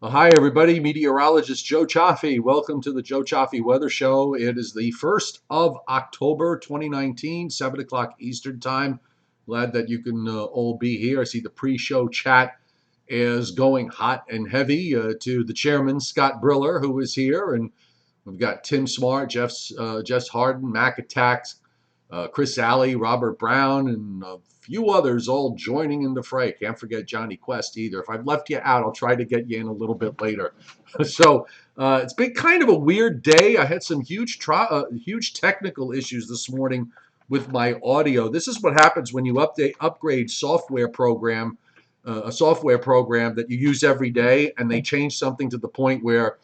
Hi, everybody. Meteorologist Joe Chaffee. Welcome to the Joe Chaffee Weather Show. It is the 1st of October, 2019, 7 o'clock Eastern Time. Glad that you can all be here. I see the pre-show chat is going hot and heavy to the chairman, Scott Briller, who is here. And we've got Tim Smart, Jess Harden, Mac Attacks, Chris Alley, Robert Brown, and a few others all joining in the fray. Can't forget Johnny Quest either. If I've left you out, I'll try to get you in a little bit later. So it's been kind of a weird day. I had some huge technical issues this morning with my audio. This is what happens when you upgrade a software program that you use every day, and they change something to the point where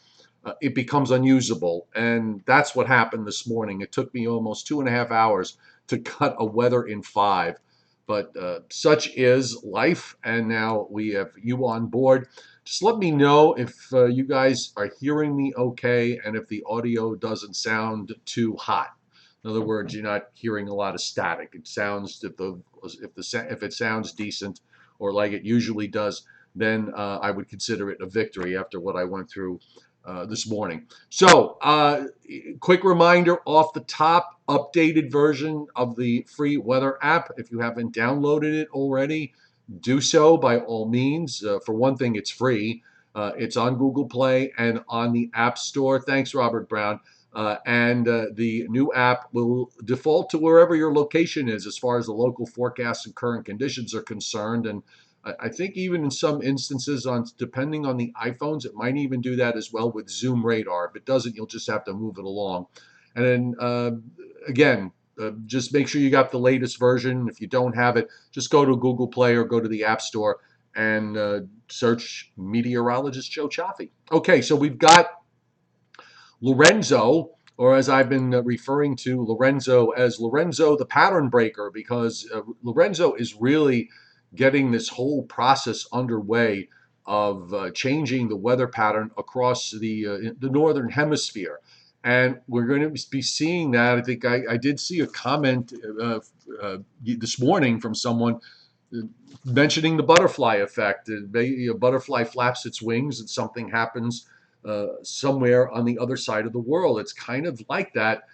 it becomes unusable. And that's what happened this morning. It took me almost 2.5 hours to cut a weather in 5. But such is life. And now we have you on board. Just let me know if you guys are hearing me okay and if the audio doesn't sound too hot. In other words, you're not hearing a lot of static. It sounds if it sounds decent or like it usually does, then I would consider it a victory after what I went through this morning. So, quick reminder off the top, updated version of the free weather app. If you haven't downloaded it already, do so by all means. For one thing, it's free. It's on Google Play and on the App Store. Thanks, Robert Brown. And the new app will default to wherever your location is as far as the local forecasts and current conditions are concerned. And I think even in some instances, depending on the iPhones, it might even do that as well with Zoom Radar. If it doesn't, you'll just have to move it along. And then again, just make sure you got the latest version. If you don't have it, just go to Google Play or go to the App Store and search Meteorologist Joe Chaffee. Okay, so we've got Lorenzo, or as I've been referring to Lorenzo as Lorenzo the pattern breaker, because Lorenzo is really getting this whole process underway of changing the weather pattern across the Northern Hemisphere. And we're going to be seeing that. I think I did see a comment this morning from someone mentioning the butterfly effect. A butterfly flaps its wings and something happens somewhere on the other side of the world. It's kind of like that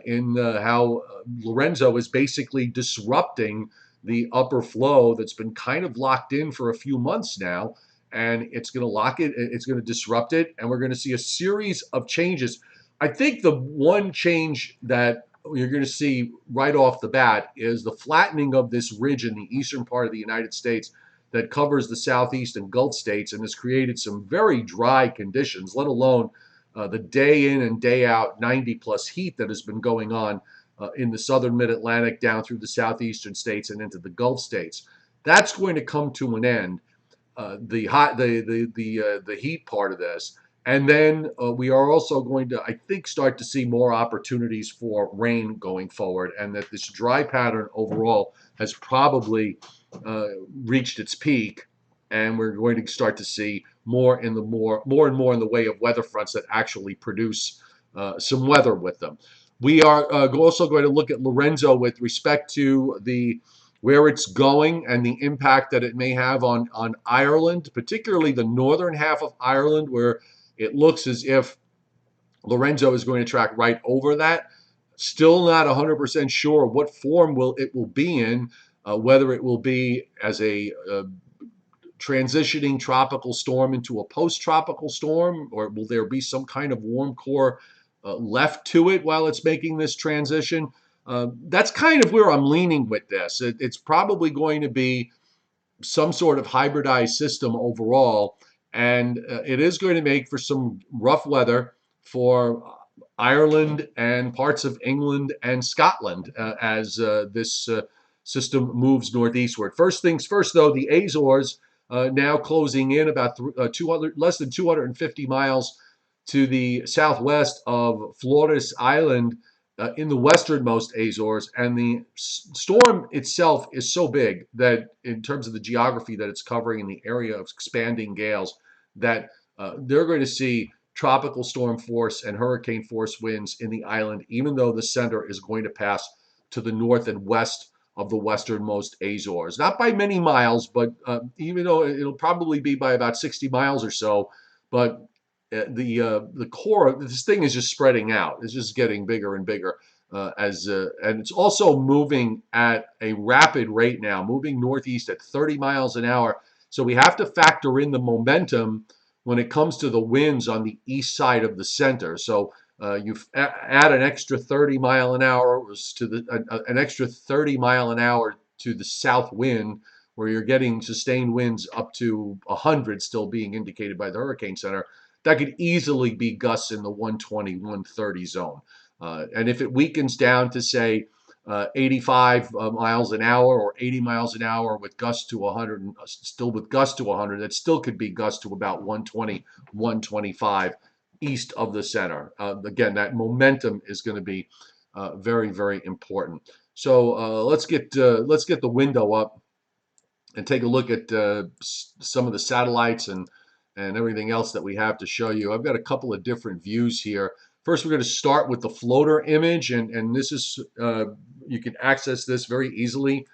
in how Lorenzo is basically disrupting the upper flow that's been kind of locked in for a few months now. And it's going to it's going to disrupt it, and we're going to see a series of changes. I think the one change that you're going to see right off the bat is the flattening of this ridge in the eastern part of the United States that covers the southeast and Gulf states and has created some very dry conditions, let alone the day in and day out 90 plus heat that has been going on in the southern mid-Atlantic down through the southeastern states and into the Gulf states. That's going to come to an end. The heat part of this. And then we are also going to, I think, start to see more opportunities for rain going forward, and that this dry pattern overall has probably reached its peak, and we're going to start to see more and more in the way of weather fronts that actually produce some weather with them. We are also going to look at Lorenzo with respect to the where it's going and the impact that it may have on Ireland, particularly the northern half of Ireland, where it looks as if Lorenzo is going to track right over that. Still not 100% sure what form it will be in, whether it will be as a transitioning tropical storm into a post-tropical storm, or will there be some kind of warm core left to it while it's making this transition? That's kind of where I'm leaning with this. It's probably going to be some sort of hybridized system overall, and it is going to make for some rough weather for Ireland and parts of England and Scotland as this system moves northeastward. First things first, though, the Azores now closing in about less than 250 miles to the southwest of Flores Island in the westernmost Azores, and the storm itself is so big that in terms of the geography that it's covering in the area of expanding gales, that they're going to see tropical storm force and hurricane force winds in the island, even though the center is going to pass to the north and west of the westernmost Azores. Not by many miles, but even though it'll probably be by about 60 miles or so, but the core of this thing is just spreading out. It's just getting bigger and bigger and it's also moving at a rapid rate now, moving northeast at 30 miles an hour. So we have to factor in the momentum when it comes to the winds on the east side of the center. So you add an extra 30 mile an hour to an extra 30 mile an hour to the south wind, where you're getting sustained winds up to 100 still being indicated by the Hurricane Center. That could easily be gusts in the 120, 130 zone. And if it weakens down to, say, 85 miles an hour or 80 miles an hour with gusts to 100, still with gusts to 100, that still could be gusts to about 120, 125 east of the center. Again, that momentum is going to be very, very important. So let's get the window up and take a look at some of the satellites and everything else that we have to show you. I've got a couple of different views here. First, we're going to start with the floater image, and this is you can access this very easily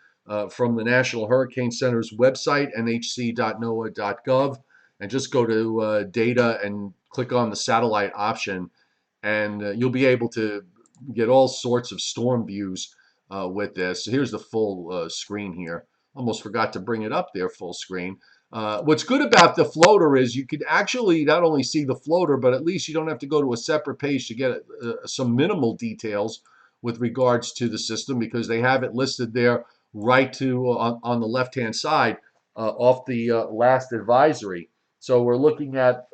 from the National Hurricane Center's website, nhc.noaa.gov, and just go to data and click on the satellite option, and you'll be able to get all sorts of storm views with this. So here's the full screen here. Almost forgot to bring it up there full screen. What's good about the floater is you could actually not only see the floater, but at least you don't have to go to a separate page to get some minimal details with regards to the system, because they have it listed there right to on the left-hand side off the last advisory. So we're looking at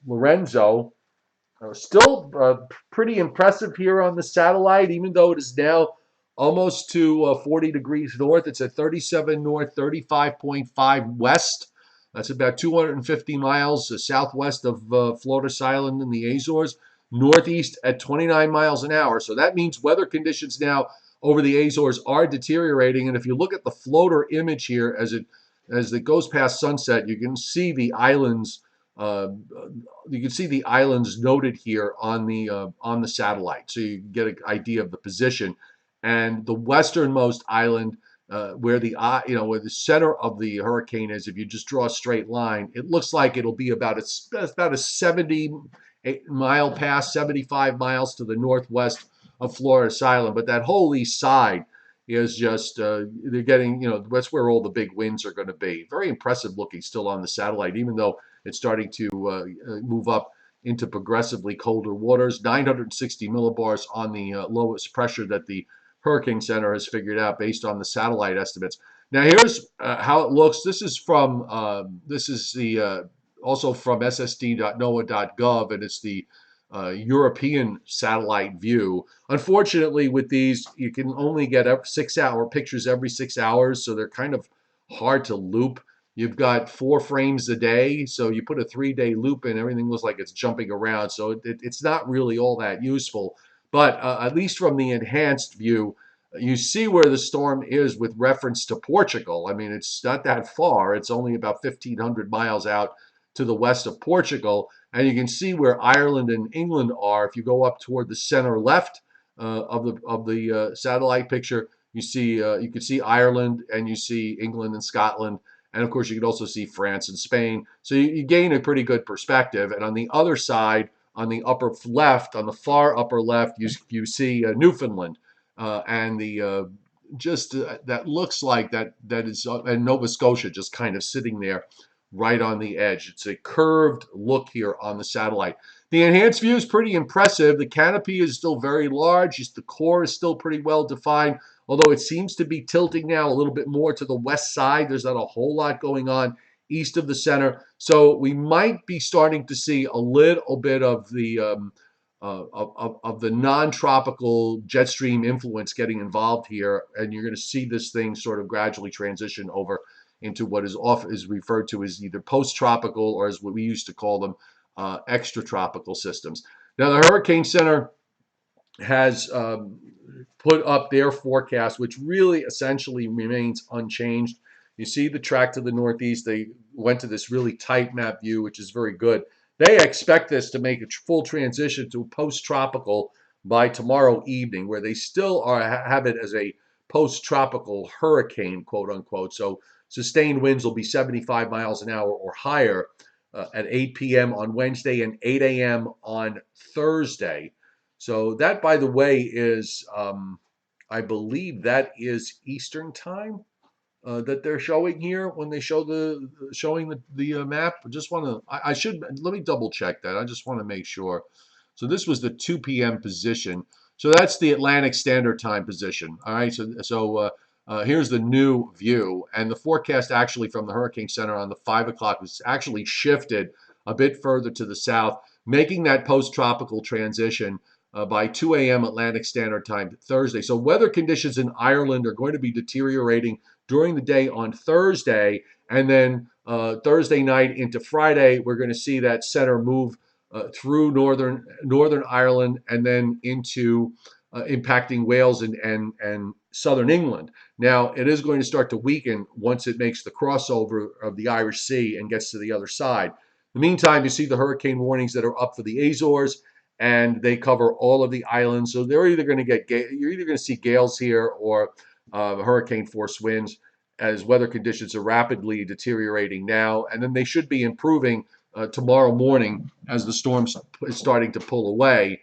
Lorenzo. Still pretty impressive here on the satellite, even though it is now almost to 40 degrees north. It's at 37 north, 35.5 west. That's about 250 miles southwest of Flores Island in the Azores. Northeast at 29 miles an hour. So that means weather conditions now over the Azores are deteriorating. And if you look at the floater image here as it goes past sunset, you can see the islands. You can see the islands noted here on the satellite, so you get an idea of the position. And the westernmost island, where where the center of the hurricane is, if you just draw a straight line, it looks like it'll be about a 70 mile pass, 75 miles to the northwest of Flores Island. But that whole east side is just they're getting, that's where all the big winds are going to be. Very impressive looking still on the satellite, even though it's starting to move up into progressively colder waters. 960 millibars on the lowest pressure that the Hurricane Center has figured out based on the satellite estimates. Now here's how it looks. This is from also from ssd.noaa.gov, and it's the European satellite view. Unfortunately, with these, you can only get 6-hour pictures every 6 hours, so they're kind of hard to loop. You've got 4 frames a day, so you put a 3-day loop in, everything looks like it's jumping around, so it's not really all that useful. But at least from the enhanced view, you see where the storm is with reference to Portugal. I mean, it's not that far. It's only about 1,500 miles out to the west of Portugal, and you can see where Ireland and England are. If you go up toward the center left of the satellite picture, you can see Ireland, and you see England and Scotland. And of course, you can also see France and Spain. So you gain a pretty good perspective. And on the other side, on the upper left, on the far upper left, you see Newfoundland, and the that looks like that is and Nova Scotia just kind of sitting there right on the edge. It's a curved look here on the satellite. The enhanced view is pretty impressive. The canopy is still very large. Just the core is still pretty well defined, although it seems to be tilting now a little bit more to the west side. There's not a whole lot going on east of the center. So we might be starting to see a little bit of the non-tropical jet stream influence getting involved here, and you're going to see this thing sort of gradually transition over into what is referred to as either post-tropical, or as what we used to call them, extratropical systems. Now, the Hurricane Center has put up their forecast, which really essentially remains unchanged. You see the track to the northeast. They went to this really tight map view, which is very good. They expect this to make a full transition to post-tropical by tomorrow evening, where they still have it as a post-tropical hurricane, quote unquote. So sustained winds will be 75 miles an hour or higher. at 8 p.m. on Wednesday and 8 a.m. on Thursday. So that, by the way, is I believe that is Eastern time that they're showing here when they show showing the map. I just want to I should let me double check that. I just want to make sure. So this was the 2 p.m. position. So that's the Atlantic Standard Time position. All right. Here's the new view, and the forecast actually from the Hurricane Center on the 5 o'clock was actually shifted a bit further to the south, making that post-tropical transition by 2 a.m. Atlantic Standard Time Thursday. So weather conditions in Ireland are going to be deteriorating during the day on Thursday, and then Thursday night into Friday, we're going to see that center move through Northern Ireland and then into impacting Wales and southern England. Now, it is going to start to weaken once it makes the crossover of the Irish Sea and gets to the other side. In the meantime, you see the hurricane warnings that are up for the Azores, and they cover all of the islands. So they're either going to you're either going to see gales here or hurricane force winds as weather conditions are rapidly deteriorating now, and then they should be improving tomorrow morning as the storm is starting to pull away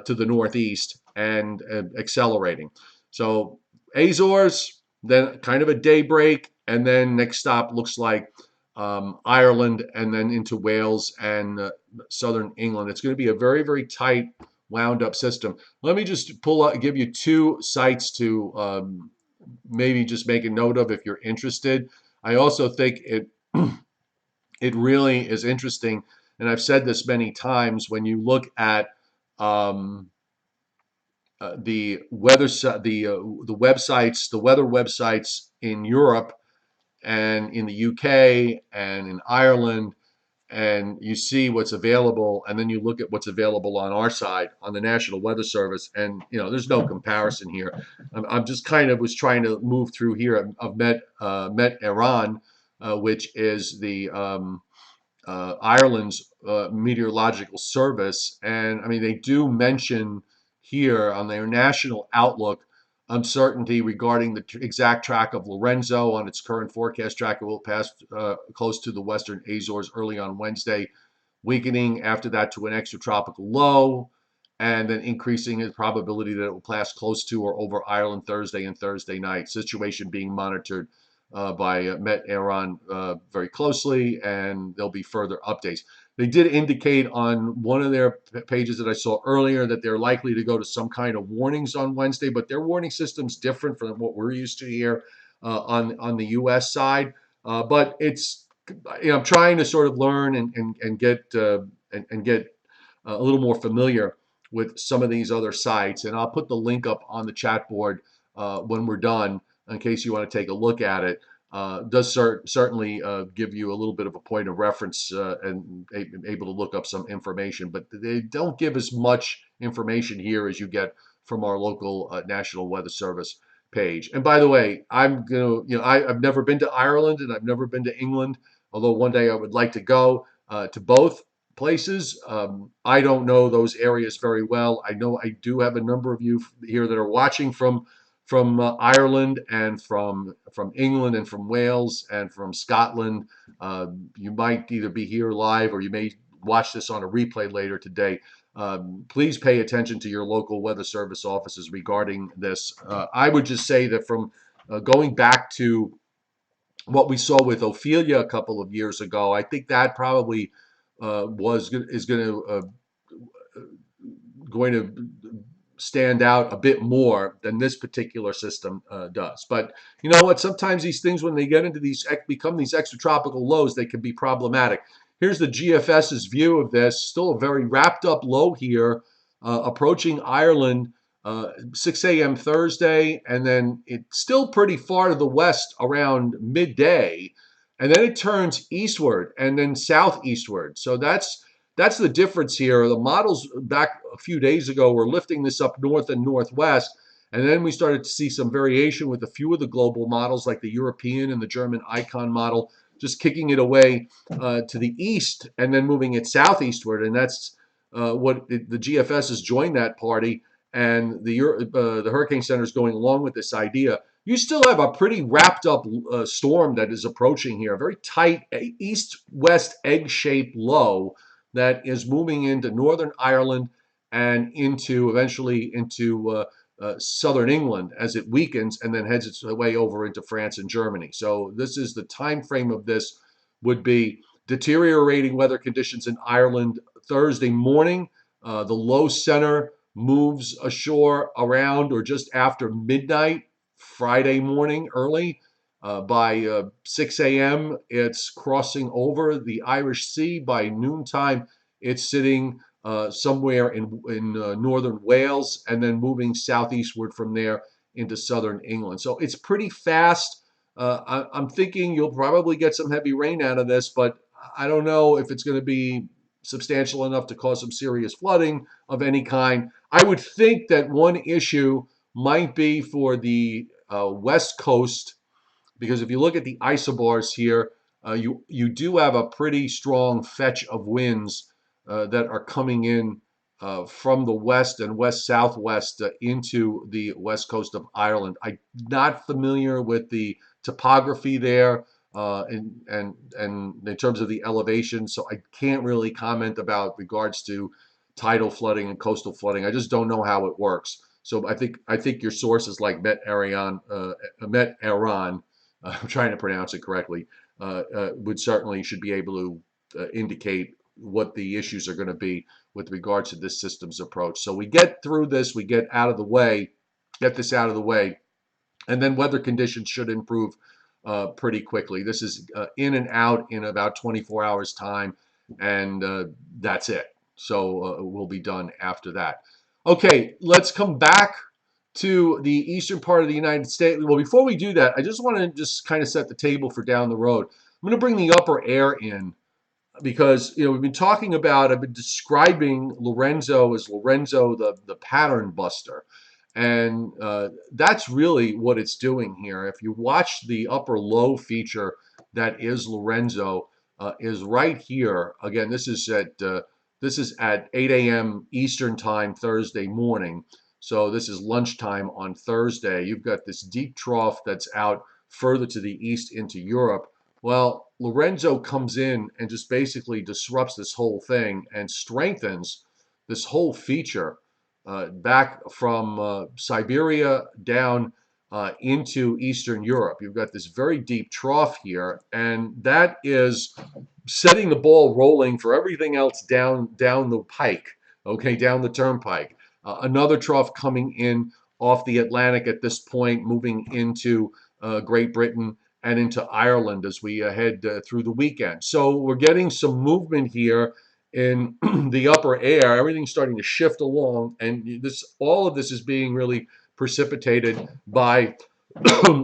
to the northeast and accelerating. So Azores, then kind of a day break, and then next stop looks like Ireland, and then into Wales and southern England. It's going to be a very, very tight, wound up system. Let me just give you two sites to maybe just make a note of if you're interested. I also think it really is interesting, and I've said this many times, when you look at the weather the websites, the weather websites in Europe and in the UK and in Ireland, and you see what's available, and then you look at what's available on our side on the National Weather Service, and there's no comparison here. I'm just kind of was trying to move through here. I've met Eireann, which is the Ireland's meteorological service, and I mean they do mention here on their national outlook uncertainty regarding the exact track of Lorenzo on its current forecast track. It will pass close to the western Azores early on Wednesday, weakening after that to an extratropical low, and then increasing the probability that it will pass close to or over Ireland Thursday and Thursday night. Situation being monitored by Met Eireann very closely, and there'll be further updates. They did indicate on one of their pages that I saw earlier that they're likely to go to some kind of warnings on Wednesday, but their warning system's different from what we're used to here on the U.S. side. But it's I'm trying to sort of learn and get a little more familiar with some of these other sites, and I'll put the link up on the chat board when we're done in case you want to take a look at it. Does certainly give you a little bit of a point of reference and able to look up some information, but they don't give as much information here as you get from our local National Weather Service page. And by the way, I'm gonna, I've never been to Ireland and I've never been to England, although one day I would like to go to both places. I don't know those areas very well. I know I do have a number of you here that are watching from Ireland and from England and from Wales and from Scotland. You might either be here live or you may watch this on a replay later today. Please pay attention to your local weather service offices regarding this. I would just say that from going back to what we saw with Ophelia a couple of years ago, I think that probably is going to stand out a bit more than this particular system does. But you know what? Sometimes these things, when they get into become these extratropical lows, they can be problematic. Here's the GFS's view of this. Still a very wrapped up low here, approaching Ireland 6 a.m. Thursday, and then it's still pretty far to the west around midday, and then it turns eastward and then southeastward. So that's the difference here. The models back a few days ago were lifting this up north and northwest, and then we started to see some variation with a few of the global models like the European and the German Icon model, just kicking it away to the east and then moving it southeastward. And that's the GFS has joined that party, and the Hurricane Center is going along with this idea. you still have a pretty wrapped up storm that is approaching here, a very tight east-west egg-shaped low that is moving into Northern Ireland and into eventually into southern England as it weakens and then heads its way over into France and Germany. So this is the time frame of this would be deteriorating weather conditions in Ireland Thursday morning. The low center moves ashore around or just after midnight Friday morning early. By 6 a.m., it's crossing over the Irish Sea. By noontime, it's sitting somewhere in northern Wales and then moving southeastward from there into southern England. So it's pretty fast. I'm thinking you'll probably get some heavy rain out of this, but I don't know if it's going to be substantial enough to cause some serious flooding of any kind. I would think that one issue might be for the west coast, because if you look at the isobars here, you do have a pretty strong fetch of winds that are coming in from the west and west southwest into the west coast of Ireland. I'm not familiar with the topography there and in terms of the elevation, so I can't really comment about regards to tidal flooding and coastal flooding. I just don't know how it works. So I think your sources like Met Eireann, I'm trying to pronounce it correctly, would certainly should be able to indicate what the issues are going to be with regards to this system's approach. So we get through this, we get out of the way, get this out of the way, and then weather conditions should improve pretty quickly. This is in and out in about 24 hours time, and that's it. So we'll be done after that. Okay, let's come back to the eastern part of the United States. Well, before we do that, I just want to just kind of set the table for down the road. I'm going to bring the upper air in because we've been talking about, I've been describing Lorenzo as Lorenzo the pattern buster. And that's really what it's doing here. If you watch the upper low feature that is Lorenzo, is right here. Again, this is at 8 a.m. Eastern time Thursday morning. So this is lunchtime on Thursday. You've got this deep trough that's out further to the east into Europe. Well, Lorenzo comes in and just basically disrupts this whole thing and strengthens this whole feature back from Siberia down into Eastern Europe. You've got this very deep trough here, and that is setting the ball rolling for everything else down the pike, okay, down the turnpike. Another trough coming in off the Atlantic at this point, moving into Great Britain and into Ireland as we head through the weekend. So we're getting some movement here in the upper air. Everything's starting to shift along, and all of this is being really precipitated by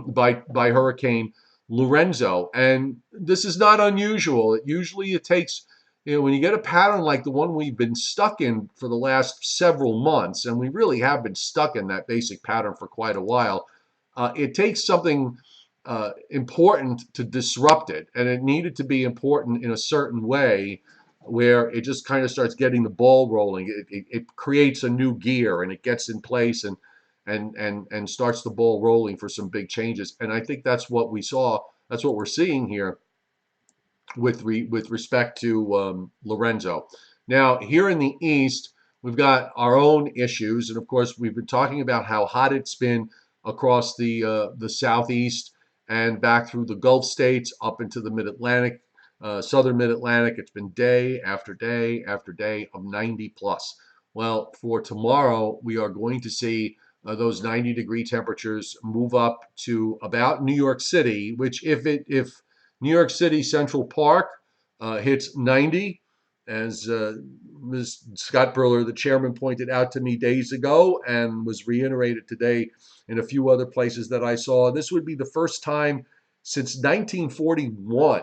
by Hurricane Lorenzo. And this is not unusual. Usually it takes, when you get a pattern like the one we've been stuck in for the last several months, and we really have been stuck in that basic pattern for quite a while, it takes something important to disrupt it, and it needed to be important in a certain way where it just kind of starts getting the ball rolling. It creates a new gear and it gets in place and starts the ball rolling for some big changes. And I think that's what we saw. That's what we're seeing here with respect to Lorenzo. Now here in the east, we've got our issues, issues, and of course we've been talking about how hot it's been across the southeast and back through the Gulf states up into the Mid-Atlantic. Southern Mid-Atlantic, it's been day after day after day of 90 plus. Well, for tomorrow, we are going to see those 90-degree temperatures move up to about New York City, which if New York City Central Park hits 90, as Ms. Scott Burler, the chairman, pointed out to me days ago and was reiterated today in a few other places that I saw, this would be the first time since 1941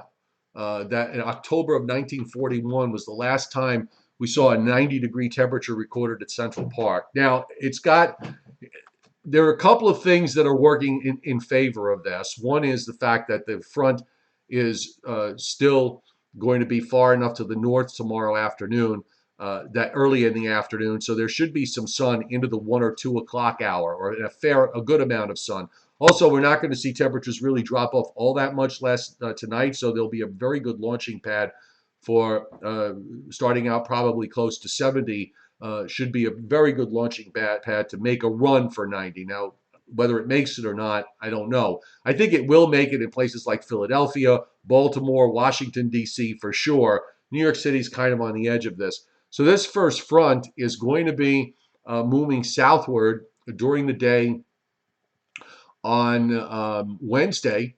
that in October of 1941 was the last time we saw a 90-degree temperature recorded at Central Park. Now, there are a couple of things that are working in favor of this. One is the fact that the front is still going to be far enough to the north tomorrow afternoon, that early in the afternoon, so there should be some sun into the 1 or 2 o'clock hour, or a good amount of sun. Also, we're not going to see temperatures really drop off all that much less tonight, so there'll be a very good launching pad for starting out probably close to 70. Should be a very good launching pad to make a run for 90. Now, whether it makes it or not, I don't know. I think it will make it in places like Philadelphia, Baltimore, Washington, D.C. for sure. New York City's kind of on the edge of this. So this first front is going to be moving southward during the day on Wednesday,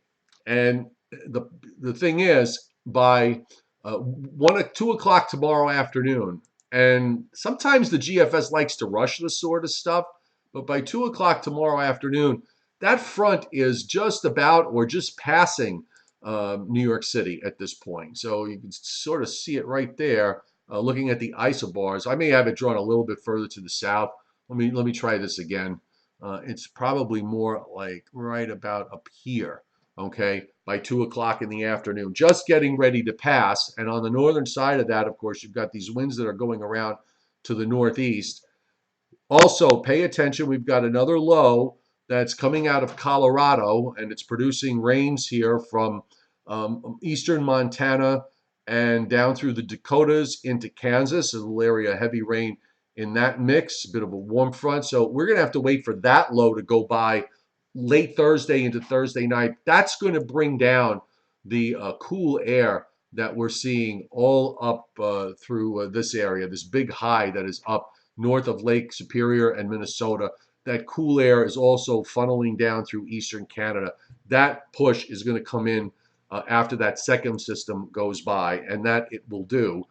and the the thing is, by 2 o'clock tomorrow afternoon, and sometimes the GFS likes to rush this sort of stuff, but by 2 o'clock tomorrow afternoon, that front is just about or just passing New York City at this point. So you can sort of see it right there. Looking at the isobars, I may have it drawn a little bit further to the south. Let me try this again. It's probably more like right about up here, okay, by 2 o'clock in the afternoon, just getting ready to pass. And on the northern side of that, of course, you've got these winds that are going around to the northeast. Also, pay attention. We've got another low that's coming out of Colorado, and it's producing rains here from eastern Montana and down through the Dakotas into Kansas. A little area of heavy rain in that mix, a bit of a warm front. So we're going to have to wait for that low to go by late Thursday into Thursday night. That's going to bring down the cool air that we're seeing all up through this area, this big high that is up north of Lake Superior and Minnesota. That cool air is also funneling down through eastern Canada. That push is going to come in after that second system goes by, and that it will do.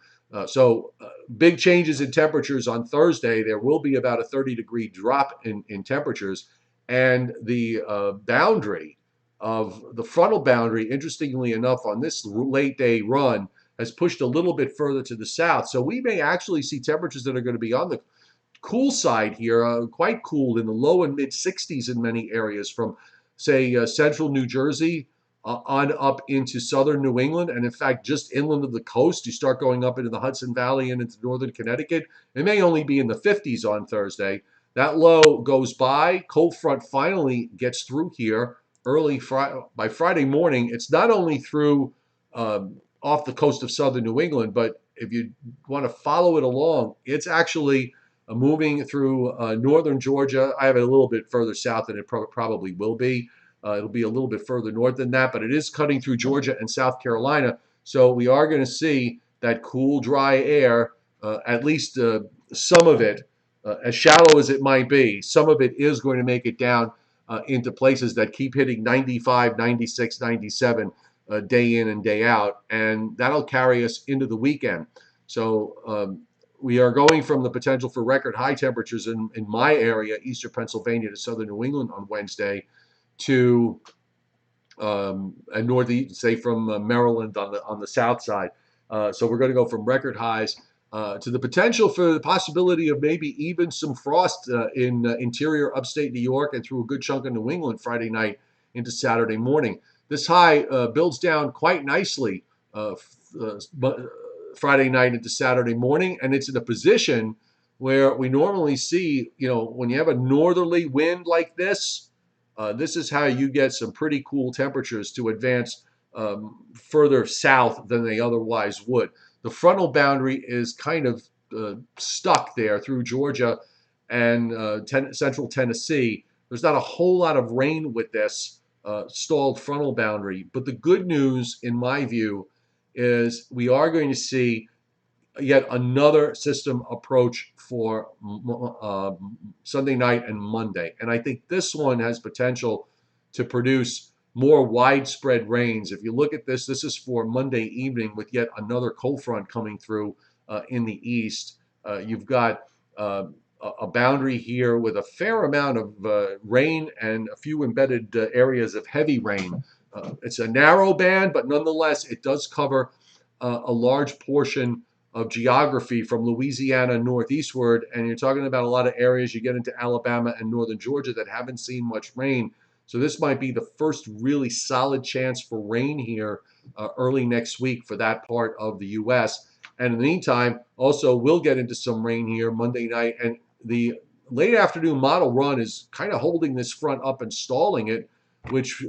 So big changes in temperatures on Thursday. There will be about a 30-degree drop in temperatures, and the boundary of the frontal boundary, interestingly enough, on this late day run has pushed a little bit further to the south. So we may actually see temperatures that are going to be on the cool side here, quite cool in the low and mid 60s in many areas from, say, central New Jersey on up into southern New England. And in fact, just inland of the coast, you start going up into the Hudson Valley and into northern Connecticut. It may only be in the 50s on Thursday. That low goes by. Cold front finally gets through here early by Friday morning. It's not only through off the coast of southern New England, but if you want to follow it along, it's actually moving through northern Georgia. I have it a little bit further south than it probably will be. It'll be a little bit further north than that, but it is cutting through Georgia and South Carolina. So we are going to see that cool, dry air, at least some of it, as shallow as it might be, some of it is going to make it down into places that keep hitting 95, 96, 97 day in and day out. And that'll carry us into the weekend. So we are going from the potential for record high temperatures in my area, eastern Pennsylvania to southern New England on Wednesday, to and northeast, say from Maryland on the south side. So we're going to go from record highs to the potential for the possibility of maybe even some frost in interior upstate New York and through a good chunk of New England Friday night into Saturday morning. This high builds down quite nicely Friday night into Saturday morning, and it's in a position where we normally see, when you have a northerly wind like this, this is how you get some pretty cool temperatures to advance further south than they otherwise would. The frontal boundary is kind of stuck there through Georgia and central Tennessee. There's not a whole lot of rain with this stalled frontal boundary. But the good news, in my view, is we are going to see yet another system approach for Sunday night and Monday. And I think this one has potential to produce more widespread rains. If you look at this, this is for Monday evening with yet another cold front coming through in the east. You've got a boundary here with a fair amount of rain and a few embedded areas of heavy rain. It's a narrow band, but nonetheless, it does cover a large portion of geography from Louisiana northeastward, and you're talking about a lot of areas. You get into Alabama and northern Georgia that haven't seen much rain. So this might be the first really solid chance for rain here early next week for that part of the U.S. And in the meantime, also we'll get into some rain here Monday night, and the late afternoon model run is kind of holding this front up and stalling it. which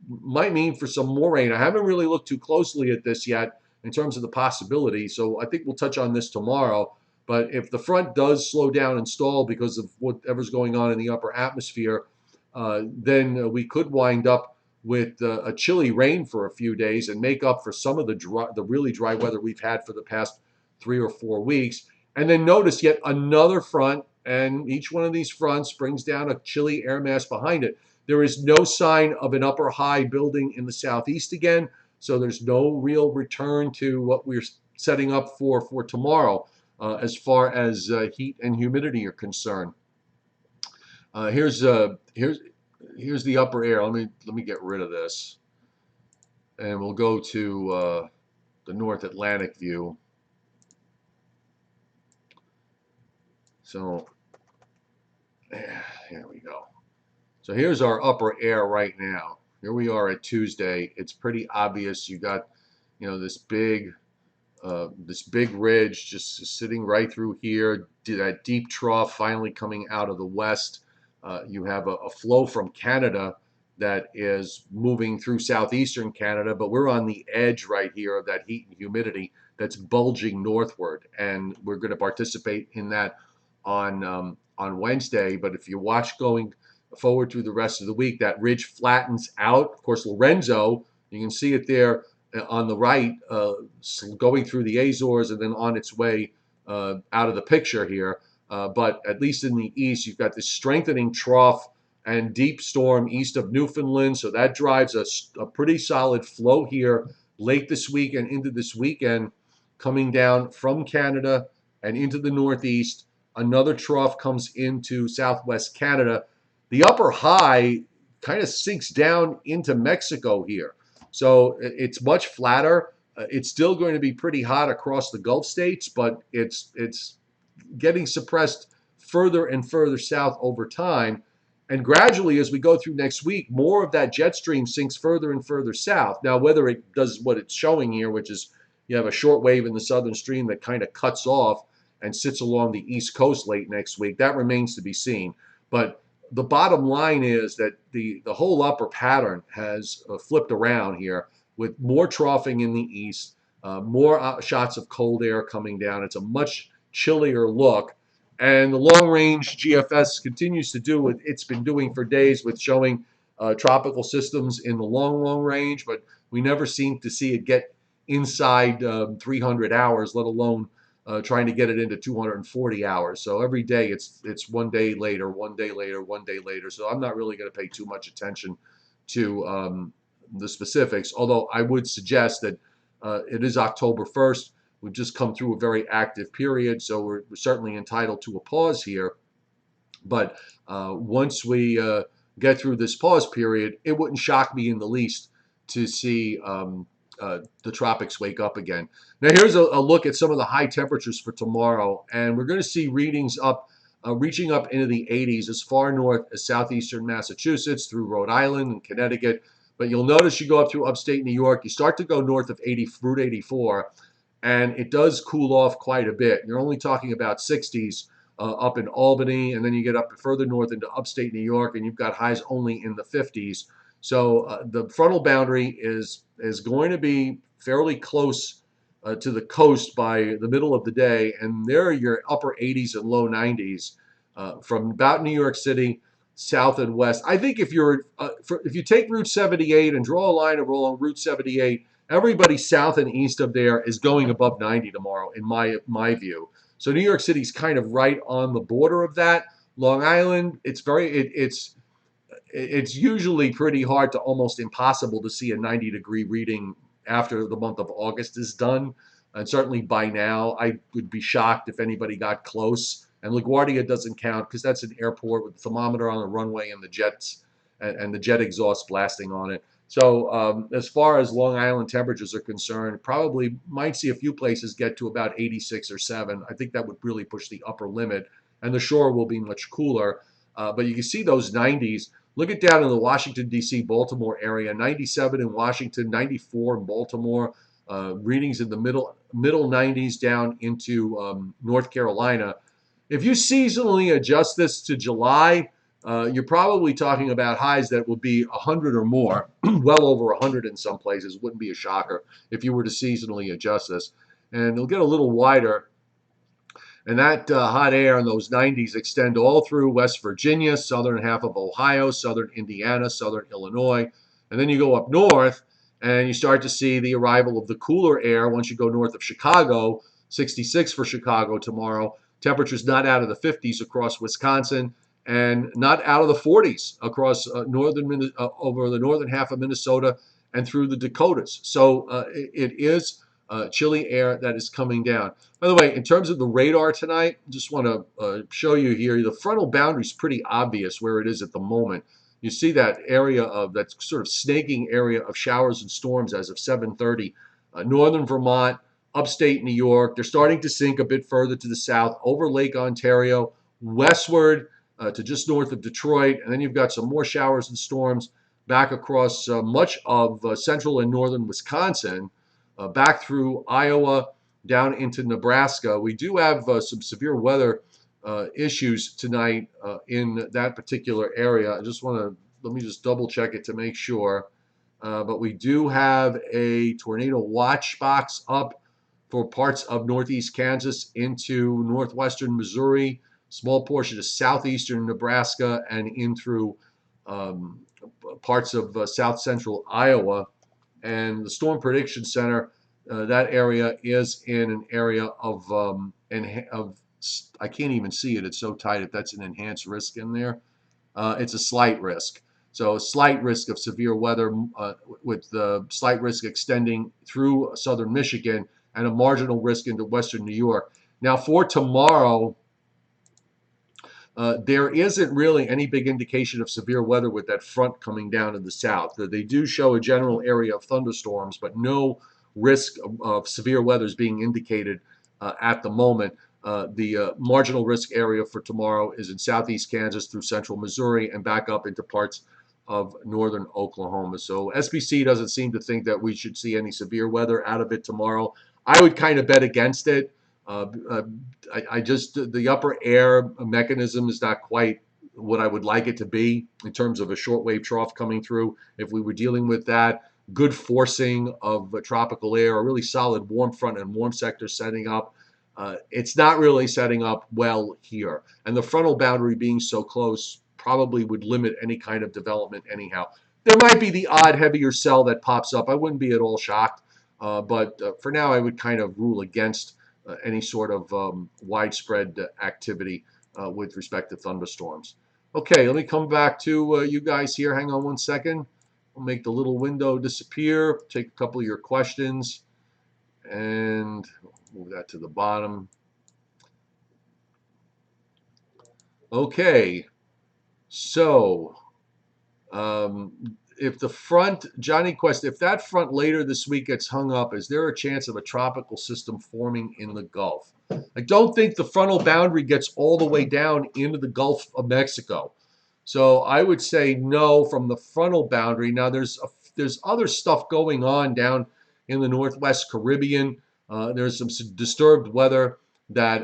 might mean for some more rain. I haven't really looked too closely at this yet in terms of the possibility, so I think we'll touch on this tomorrow. But if the front does slow down and stall because of whatever's going on in the upper atmosphere, then we could wind up with a chilly rain for a few days and make up for some of the really dry weather we've had for the past 3 or 4 weeks. And then notice yet another front, and each one of these fronts brings down a chilly air mass behind it. There is no sign of an upper high building in the southeast again, so there's no real return to what we're setting up for tomorrow as far as heat and humidity are concerned. Here's the upper air. Let me get rid of this, and we'll go to the North Atlantic view. So here we go. So here's our upper air right now. Here we are at Tuesday. It's pretty obvious. You got, this big ridge just sitting right through here. That deep trough finally coming out of the west. You have a flow from Canada that is moving through southeastern Canada, but we're on the edge right here of that heat and humidity that's bulging northward, and we're going to participate in that on Wednesday. But if you watch going forward through the rest of the week, that ridge flattens out. Of course, Lorenzo, you can see it there on the right, going through the Azores and then on its way out of the picture here. But at least in the east, you've got this strengthening trough and deep storm east of Newfoundland. So that drives a pretty solid flow here late this week and into this weekend, coming down from Canada and into the northeast. Another trough comes into southwest Canada. The upper high kind of sinks down into Mexico here. So it's much flatter. It's still going to be pretty hot across the Gulf states, but it's getting suppressed further and further south over time. And gradually, as we go through next week, more of that jet stream sinks further and further south. Now, whether it does what it's showing here, which is you have a short wave in the southern stream that kind of cuts off and sits along the east coast late next week, that remains to be seen. But the bottom line is that the whole upper pattern has flipped around here with more troughing in the east, more shots of cold air coming down. It's a much chillier look. And the long-range GFS continues to do what it's been doing for days with showing tropical systems in the long range, but we never seem to see it get inside 300 hours, let alone trying to get it into 240 hours. So every day it's 1 day later, 1 day later, 1 day later. So I'm not really going to pay too much attention to the specifics, although I would suggest that it is October 1st. We've just come through a very active period, so we're certainly entitled to a pause here. But once we get through this pause period, it wouldn't shock me in the least to see the tropics wake up again. Now here's a look at some of the high temperatures for tomorrow, and we're going to see readings up, reaching up into the 80s as far north as southeastern Massachusetts through Rhode Island and Connecticut. But you'll notice you go up through upstate New York, you start to go north of Route 84, and it does cool off quite a bit. You're only talking about 60s up in Albany, and then you get up further north into upstate New York, and you've got highs only in the 50s. So the frontal boundary is going to be fairly close to the coast by the middle of the day, and there are your upper 80s and low 90s from about New York City south and west. I think if you take Route 78 and draw a line along Route 78, everybody south and east of there is going above 90 tomorrow, in my view. So New York City's kind of right on the border of that. Long Island, it's usually pretty hard to almost impossible to see a 90-degree reading after the month of August is done. And certainly by now, I would be shocked if anybody got close. And LaGuardia doesn't count because that's an airport with a thermometer on the runway and the jets and the jet exhaust blasting on it. So as far as Long Island temperatures are concerned, probably might see a few places get to about 86 or 7. I think that would really push the upper limit, and the shore will be much cooler. But you can see those 90s. Look at down in the Washington, D.C., Baltimore area, 97 in Washington, 94 in Baltimore, readings in the middle 90s down into North Carolina. If you seasonally adjust this to July, you're probably talking about highs that will be 100 or more, well over 100 in some places. Wouldn't be a shocker if you were to seasonally adjust this. And it'll get a little wider. And that hot air in those 90s extend all through West Virginia, southern half of Ohio, southern Indiana, southern Illinois. And then you go up north and you start to see the arrival of the cooler air once you go north of Chicago, 66 for Chicago tomorrow. Temperatures not out of the 50s across Wisconsin and not out of the 40s across over the northern half of Minnesota and through the Dakotas. So it is chilly air that is coming down. By the way, in terms of the radar tonight, just want to show you here, the frontal boundary is pretty obvious where it is at the moment. You see that area of that sort of snaking area of showers and storms as of 7:30. Northern Vermont, upstate New York. They're starting to sink a bit further to the south over Lake Ontario, westward to just north of Detroit. And then you've got some more showers and storms back across much of central and northern Wisconsin, back through Iowa, down into Nebraska. We do have some severe weather issues tonight in that particular area. I just want to, let me just double check it to make sure. But we do have a tornado watch box up for parts of northeast Kansas into northwestern Missouri, small portion of southeastern Nebraska, and in through parts of south central Iowa. And the Storm Prediction Center, that area is in an area of I can't even see it. It's so tight. If that's an enhanced risk in there, it's a slight risk. So a slight risk of severe weather with the slight risk extending through southern Michigan and a marginal risk into western New York. Now for tomorrow, there isn't really any big indication of severe weather with that front coming down in the south. They do show a general area of thunderstorms, but no risk of severe weather is being indicated at the moment. The marginal risk area for tomorrow is in southeast Kansas through central Missouri and back up into parts of northern Oklahoma. So SPC doesn't seem to think that we should see any severe weather out of it tomorrow. I would kind of bet against it. I just, the upper air mechanism is not quite what I would like it to be in terms of a shortwave trough coming through. If we were dealing with that, good forcing of tropical air, a really solid warm front and warm sector setting up. It's not really setting up well here. And the frontal boundary being so close probably would limit any kind of development anyhow. There might be the odd heavier cell that pops up. I wouldn't be at all shocked. But for now, I would kind of rule against any sort of widespread activity with respect to thunderstorms. Okay, let me come back to you guys here. Hang on one second. We'll make the little window disappear, take a couple of your questions, and move that to the bottom. Okay, so if the front, Johnny Quest, if that front later this week gets hung up, is there a chance of a tropical system forming in the Gulf? I don't think the frontal boundary gets all the way down into the Gulf of Mexico. So I would say no from the frontal boundary. Now there's other stuff going on down in the Northwest Caribbean. There's some disturbed weather that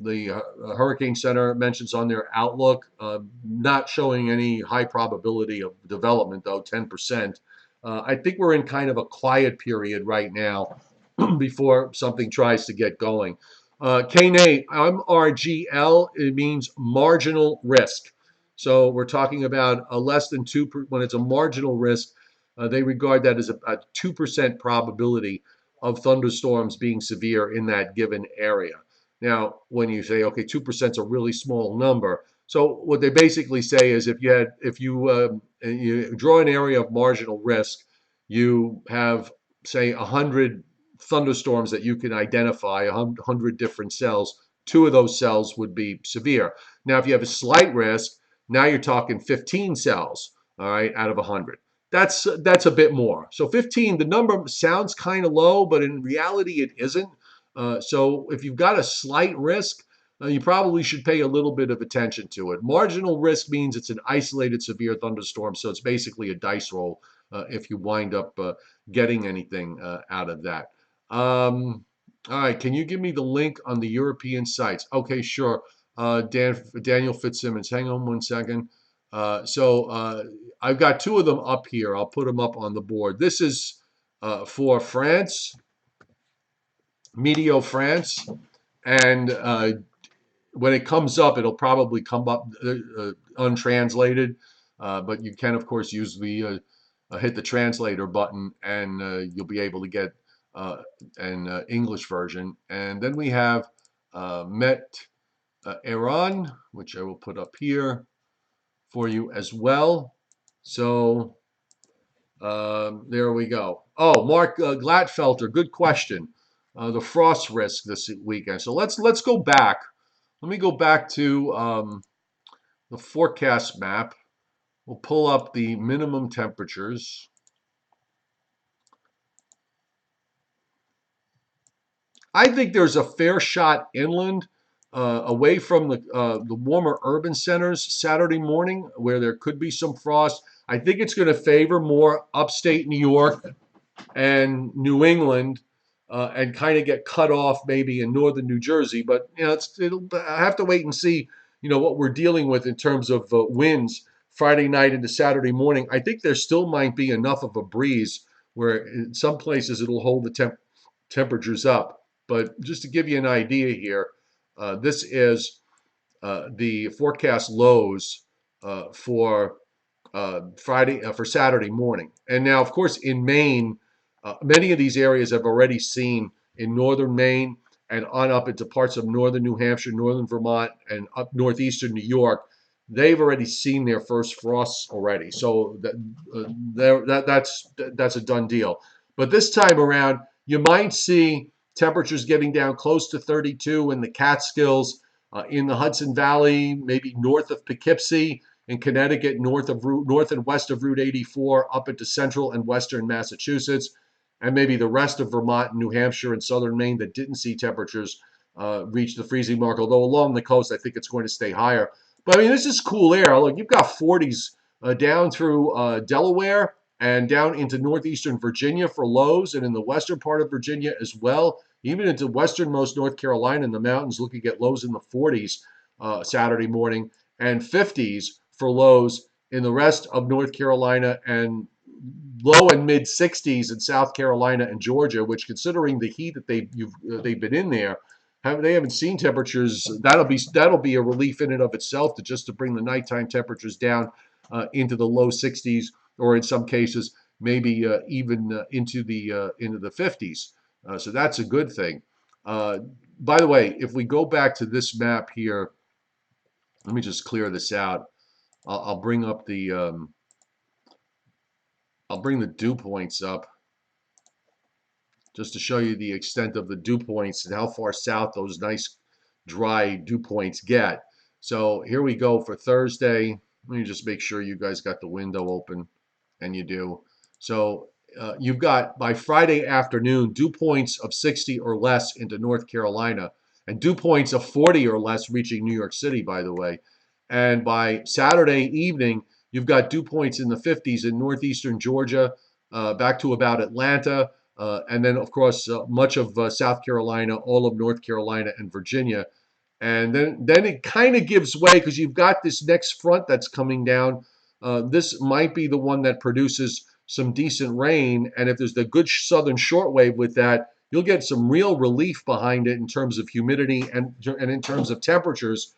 the Hurricane Center mentions on their outlook, not showing any high probability of development, though, 10%. I think we're in kind of a quiet period right now before something tries to get going. K-Nate, MRGL, it means marginal risk. So we're talking about a less than 2%. When it's a marginal risk, they regard that as a 2% probability of thunderstorms being severe in that given area. Now, when you say, okay, 2% is a really small number. So what they basically say is if you draw an area of marginal risk, you have, say, 100 thunderstorms that you can identify, 100 different cells. 2 of those cells would be severe. Now, if you have a slight risk, now you're talking 15 cells, all right, out of 100. That's a bit more. So 15, the number sounds kind of low, but in reality it isn't. So if you've got a slight risk, you probably should pay a little bit of attention to it. Marginal risk means it's an isolated severe thunderstorm, so it's basically a dice roll if you wind up getting anything out of that. All right, can you give me the link on the European sites? Okay, sure. Daniel Fitzsimmons, hang on one second. I've got two of them up here. I'll put them up on the board. This is for France, Meteo France, and when it comes up, it'll probably come up untranslated, but you can, of course, use the hit the translator button, and you'll be able to get an English version. And then we have Met Eireann, which I will put up here for you as well. So there we go. Oh, Mark Glatfelter, good question. The frost risk this weekend. So let's go back. Let me go back to the forecast map. We'll pull up the minimum temperatures. I think there's a fair shot inland, away from the warmer urban centers Saturday morning, where there could be some frost. I think it's going to favor more upstate New York and New England, and kind of get cut off maybe in northern New Jersey. But I have to wait and see, what we're dealing with in terms of winds Friday night into Saturday morning. I think there still might be enough of a breeze where in some places it'll hold the temperatures up. But just to give you an idea here, this is the forecast lows for for Saturday morning. And now, of course, in Maine, many of these areas have already seen in northern Maine and on up into parts of northern New Hampshire, northern Vermont, and up northeastern New York. They've already seen their first frosts already, so that's a done deal. But this time around, you might see temperatures getting down close to 32 in the Catskills, in the Hudson Valley, maybe north of Poughkeepsie, in Connecticut, north and west of Route 84, up into central and western Massachusetts, and maybe the rest of Vermont, New Hampshire, and southern Maine that didn't see temperatures reach the freezing mark. Although along the coast, I think it's going to stay higher. But I mean, this is cool air. Look, you've got 40s down through Delaware and down into northeastern Virginia for lows, and in the western part of Virginia as well, even into westernmost North Carolina in the mountains, looking at lows in the 40s Saturday morning, and 50s for lows in the rest of North Carolina, and low and mid 60s in South Carolina and Georgia, which, considering the heat that they've been in there, they haven't seen temperatures. That'll be a relief in and of itself, to bring the nighttime temperatures down into the low 60s, or in some cases maybe even into the 50s. So that's a good thing. By the way, if we go back to this map here, let me just clear this out. I'll bring up I'll bring the dew points up just to show you the extent of the dew points and how far south those nice dry dew points get. So here we go for Thursday. Let me just make sure you guys got the window open, and you do. So you've got, by Friday afternoon, dew points of 60 or less into North Carolina, and dew points of 40 or less reaching New York City, by the way. And by Saturday evening, you've got dew points in the 50s in northeastern Georgia, back to about Atlanta, and then, of course, much of South Carolina, all of North Carolina, and Virginia. And then it kind of gives way, because you've got this next front that's coming down. This might be the one that produces some decent rain, and if there's the good southern shortwave with that, you'll get some real relief behind it in terms of humidity and in terms of temperatures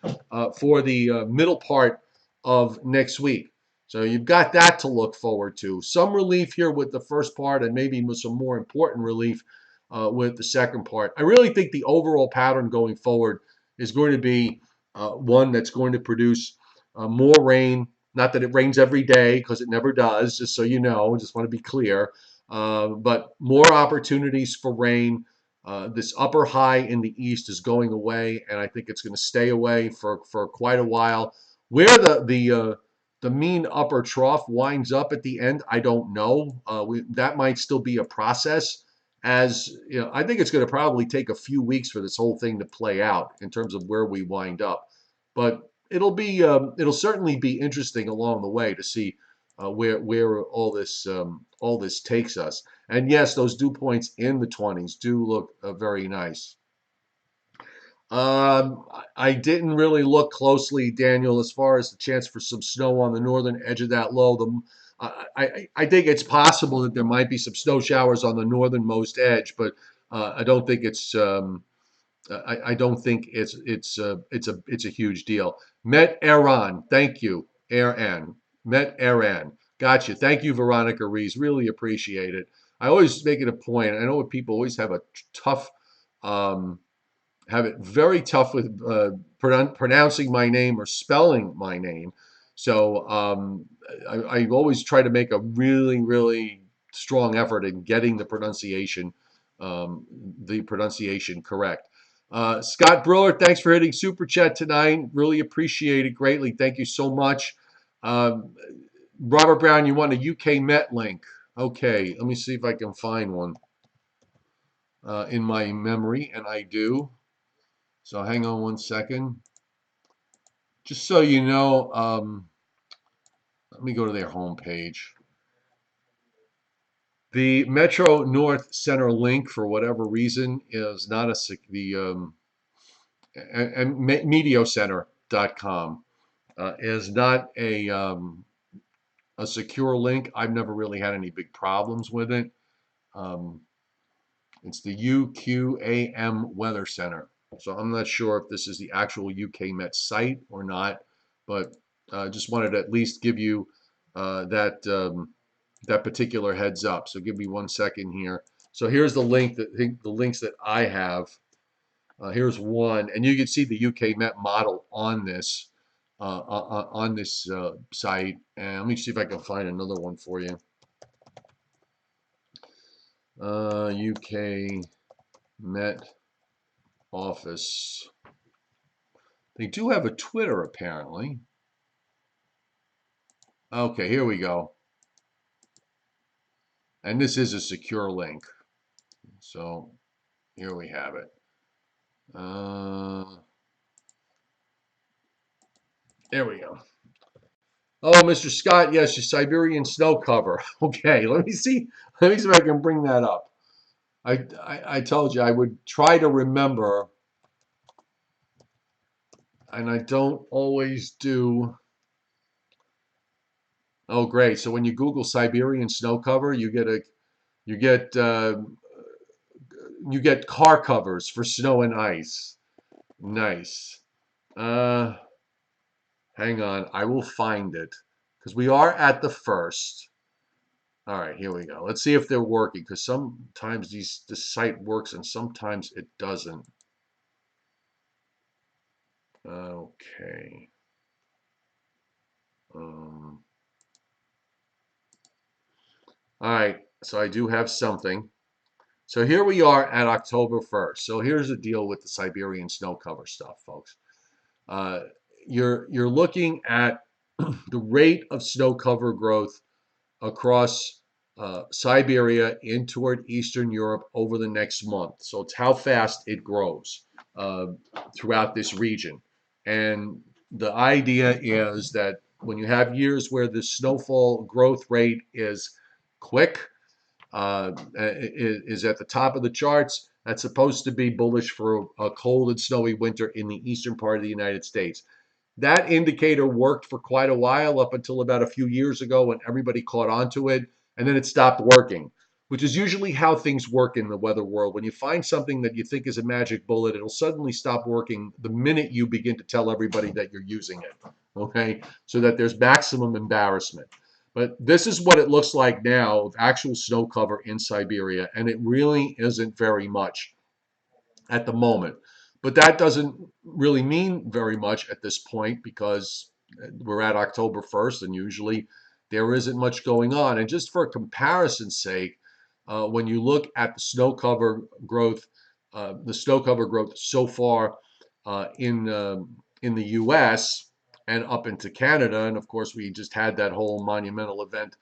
for the middle part of next week. So you've got that to look forward to. Some relief here with the first part, and maybe some more important relief with the second part. I really think the overall pattern going forward is going to be one that's going to produce more rain. Not that it rains every day, because it never does, just so you know. Just want to be clear. But more opportunities for rain. This upper high in the east is going away, and I think it's going to stay away for quite a while. Where the mean upper trough winds up at the end, I don't know. That might still be a process. As you know, I think it's going to probably take a few weeks for this whole thing to play out in terms of where we wind up. But it'll certainly be interesting along the way to see where all this takes us. And yes, those dew points in the 20s do look very nice. I didn't really look closely, Daniel, as far as the chance for some snow on the northern edge of that low. I think it's possible that there might be some snow showers on the northernmost edge, but I don't think I don't think it's a huge deal. Met Eireann, thank you, Erieann. Met Eireann, gotcha. Thank you, Veronica Rees. Really appreciate it. I always make it a point. I know people always have a tough. Um, have it very tough with pronouncing my name or spelling my name. So I always try to make a really, really strong effort in getting um, the pronunciation correct. Scott Brewer, thanks for hitting Super Chat tonight. Really appreciate it greatly. Thank you so much. Um, Robert Brown, you want a UK Met link? Okay, let me see if I can find one in my memory, and I do. So hang on one second. Just so you know, let me go to their homepage. The Metro North Center link, for whatever reason, is not the and mediocenter.com is not a secure link. I've never really had any big problems with it. Um, it's the UQAM Weather Center. So I'm not sure if this is the actual UK Met site or not, but just wanted to at least give you that particular heads up. So give me one second here. So here's the links that I have. Here's one, and you can see the UK Met model on this site. And let me see if I can find another one for you. UK Met office. They do have a Twitter apparently. Okay, here we go. And this is a secure link. So here we have it. There we go. Oh, Mr. Scott, yes, your Siberian snow cover. Okay, let me see. Let me see if I can bring that up. I told you I would try to remember, and I don't always do. Oh, great. So when you Google Siberian snow cover, you get you get car covers for snow and ice. Nice. Uh, Hang on, I will find it because we are at the first. All right, here we go. Let's see if they're working because sometimes this site works and sometimes it doesn't. Okay. All right, so I do have something. So here we are at October 1st. So here's the deal with the Siberian snow cover stuff, folks. Uh, you're looking at the rate of snow cover growth across Siberia in toward Eastern Europe over the next month. So it's how fast it grows uh, throughout this region. And the idea is that when you have years where the snowfall growth rate is quick, is at the top of the charts, that's supposed to be bullish for a cold and snowy winter in the eastern part of the United States. That indicator worked for quite a while up until about a few years ago when everybody caught on to it, and then it stopped working, which is usually how things work in the weather world. When you find something that you think is a magic bullet, it'll suddenly stop working the minute you begin to tell everybody that you're using it, okay? So that there's maximum embarrassment. But this is what it looks like now of actual snow cover in Siberia, and it really isn't very much at the moment. But that doesn't really mean very much at this point because we're at October 1st and usually there isn't much going on. And just for comparison's sake, when you look at the snow cover growth so far in the U.S. and up into Canada, and of course we just had that whole monumental event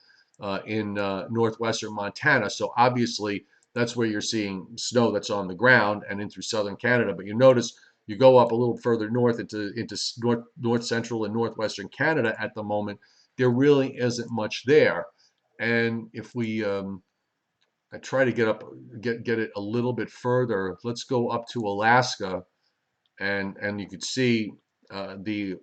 in northwestern Montana. So obviously that's where you're seeing snow that's on the ground and in through southern Canada. But you notice you go up a little further north into north central and northwestern Canada at the moment, there really isn't much there. And if we I try to get it a little bit further, let's go up to Alaska and you could see the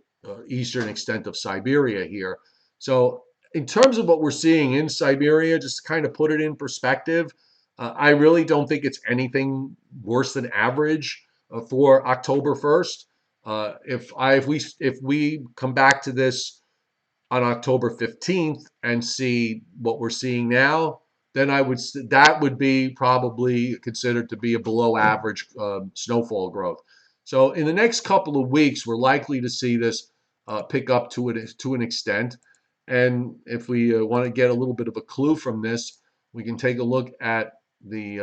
eastern extent of Siberia here. So in terms of what we're seeing in Siberia, just to kind of put it in perspective, I really don't think it's anything worse than average for October 1st. If we come back to this on October 15th and see what we're seeing now, then that would be probably considered to be a below average snowfall growth. So in the next couple of weeks, we're likely to see this pick up to an extent. And if we want to get a little bit of a clue from this, we can take a look at the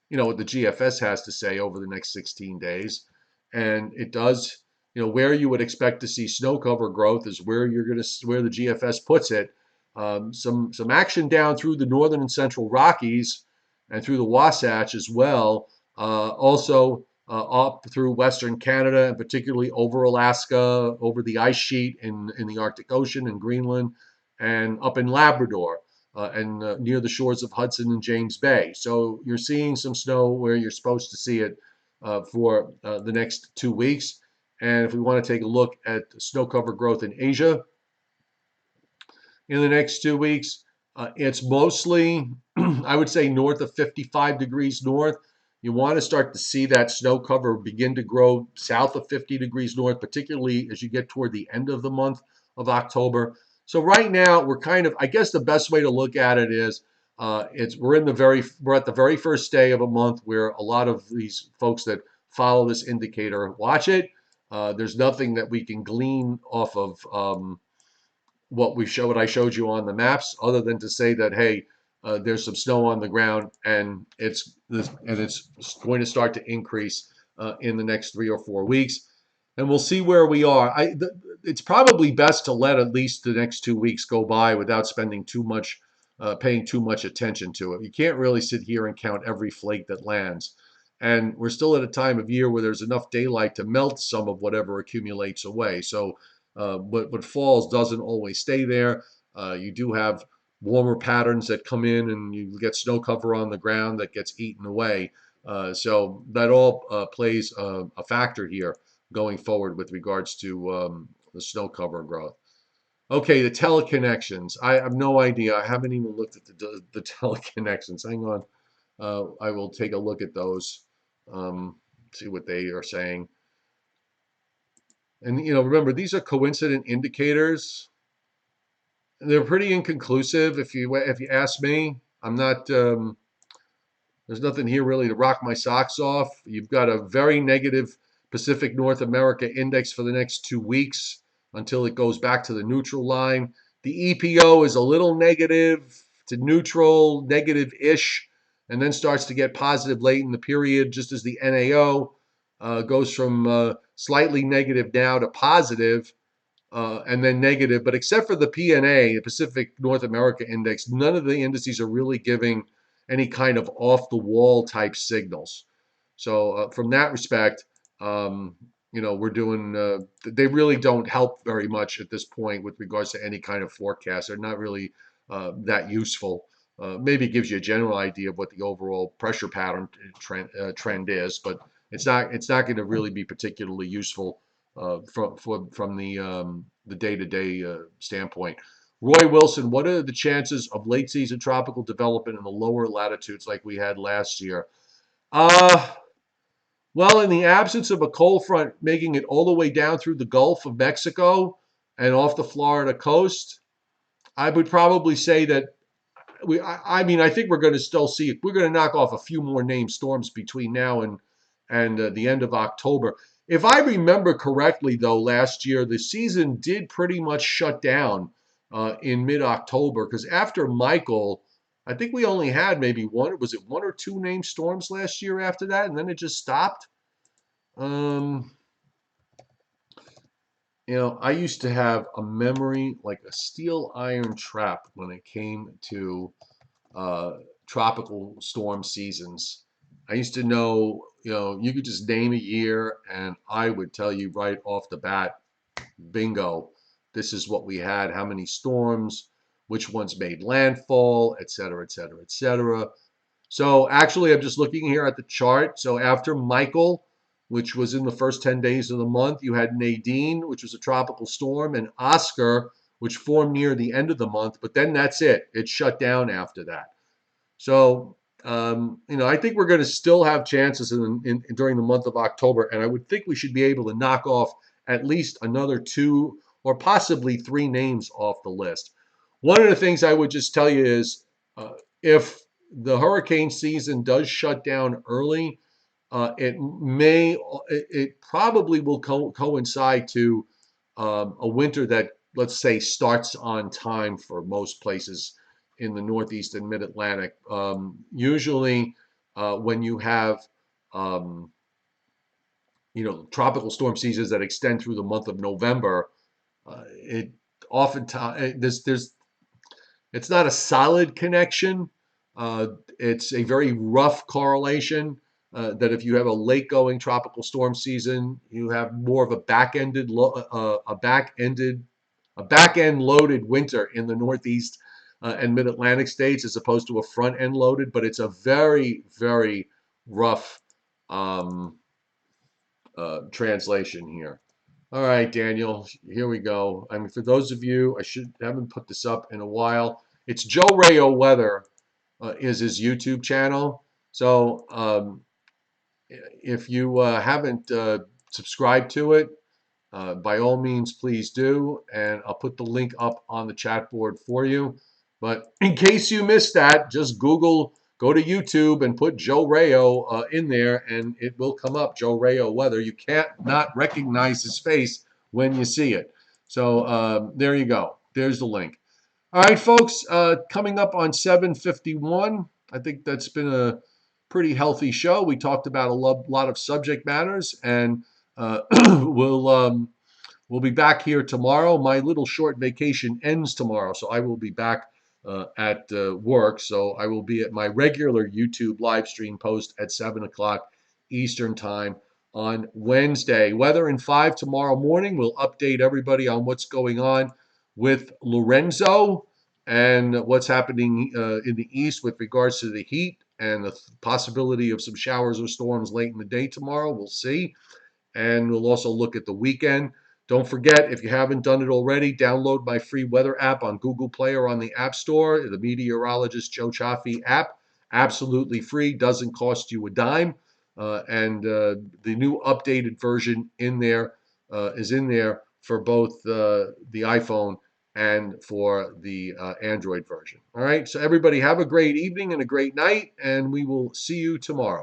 what the GFS has to say over the next 16 days. And it does, where you would expect to see snow cover growth is where where the GFS puts it. Some action down through the northern and central Rockies and through the Wasatch as well. Also up through western Canada and particularly over Alaska, over the ice sheet in the Arctic Ocean and Greenland, and up in Labrador and near the shores of Hudson and James Bay. So you're seeing some snow where you're supposed to see it for the next 2 weeks. And if we want to take a look at snow cover growth in Asia in the next 2 weeks, it's mostly, I would say, north of 55 degrees north. You want to start to see that snow cover begin to grow south of 50 degrees north, particularly as you get toward the end of the month of October. So right now we're I guess the best way to look at it is we're at the very first day of a month where a lot of these folks that follow this indicator watch it. There's nothing that we can glean off of what I showed you on the maps, other than to say that, hey, there's some snow on the ground and it's going to start to increase in the next 3 or 4 weeks, and we'll see where we are. It's probably best to let at least the next 2 weeks go by without spending paying too much attention to it. You can't really sit here and count every flake that lands. And we're still at a time of year where there's enough daylight to melt some of whatever accumulates away. So what falls doesn't always stay there. You do have warmer patterns that come in, and you get snow cover on the ground that gets eaten away. So that all plays a factor here going forward with regards to the snow cover growth. Okay, the teleconnections. I have no idea. I haven't even looked at the teleconnections. Hang on. I will take a look at those, see what they are saying. And remember, these are coincident indicators. They're pretty inconclusive. If you ask me, I'm not. There's nothing here really to rock my socks off. You've got a very negative Pacific North America index for the next 2 weeks until it goes back to the neutral line. The EPO is a little negative to neutral, negative-ish, and then starts to get positive late in the period, just as the NAO goes from slightly negative now to positive, and then negative. But except for the PNA, the Pacific North America Index, none of the indices are really giving any kind of off-the-wall type signals. So from that respect, we're doing, they really don't help very much at this point with regards to any kind of forecast. They're not really that useful. Maybe it gives you a general idea of what the overall pressure pattern trend is, but it's not going to really be particularly useful from the day-to-day standpoint. Roy Wilson, what are the chances of late season tropical development in the lower latitudes like we had last year? Well, in the absence of a cold front making it all the way down through the Gulf of Mexico and off the Florida coast, I would probably say that I think we're going to still see, we're going to knock off a few more named storms between now and the end of October. If I remember correctly, though, last year the season did pretty much shut down in mid-October, because after Michael, I think we only had maybe one or two named storms last year after that, and then it just stopped. I used to have a memory like a steel iron trap when it came to tropical storm seasons. I used to know, you could just name a year and I would tell you right off the bat, bingo, this is what we had, how many storms, which ones made landfall, et cetera, et cetera, et cetera. So actually, I'm just looking here at the chart. So after Michael, which was in the first 10 days of the month. You had Nadine, which was a tropical storm, and Oscar, which formed near the end of the month. But then that's it. It shut down after that. So, I think we're going to still have chances during the month of October, and I would think we should be able to knock off at least another two or possibly three names off the list. One of the things I would just tell you is if the hurricane season does shut down early, it probably will coincide to a winter that, let's say, starts on time for most places in the Northeast and Mid-Atlantic. Usually, when you have tropical storm seasons that extend through the month of November, it oftentimes it's not a solid connection. It's a very rough correlation. That if you have a late-going tropical storm season, you have more of a back-end loaded winter in the Northeast and Mid-Atlantic states as opposed to a front-end loaded. But it's a very, very rough translation here. All right, Daniel, here we go. I mean, for those of you, haven't put this up in a while. It's Joe Rayo Weather is his YouTube channel. So if you haven't subscribed to it, by all means, please do. And I'll put the link up on the chat board for you. But in case you missed that, just go to YouTube and put Joe Rayo in there, and it will come up, Joe Rayo Weather. You can't not recognize his face when you see it. So there you go. There's the link. All right, folks, coming up on 7:51. I think that's been a pretty healthy show. We talked about a lot of subject matters, and we'll be back here tomorrow. My little short vacation ends tomorrow, so I will be back at work. So I will be at my regular YouTube live stream post at 7 o'clock Eastern Time on Wednesday. Weather in 5 tomorrow morning. We'll update everybody on what's going on with Lorenzo and what's happening in the east with regards to the heat and the possibility of some showers or storms late in the day tomorrow. We'll see. And we'll also look at the weekend. Don't forget, if you haven't done it already, download my free weather app on Google Play or on the App Store, the Meteorologist Joe Chaffee app. Absolutely free, doesn't cost you a dime. And the new updated version is in there for both the iPhone and for the Android version. All right, so everybody have a great evening and a great night, and we will see you tomorrow.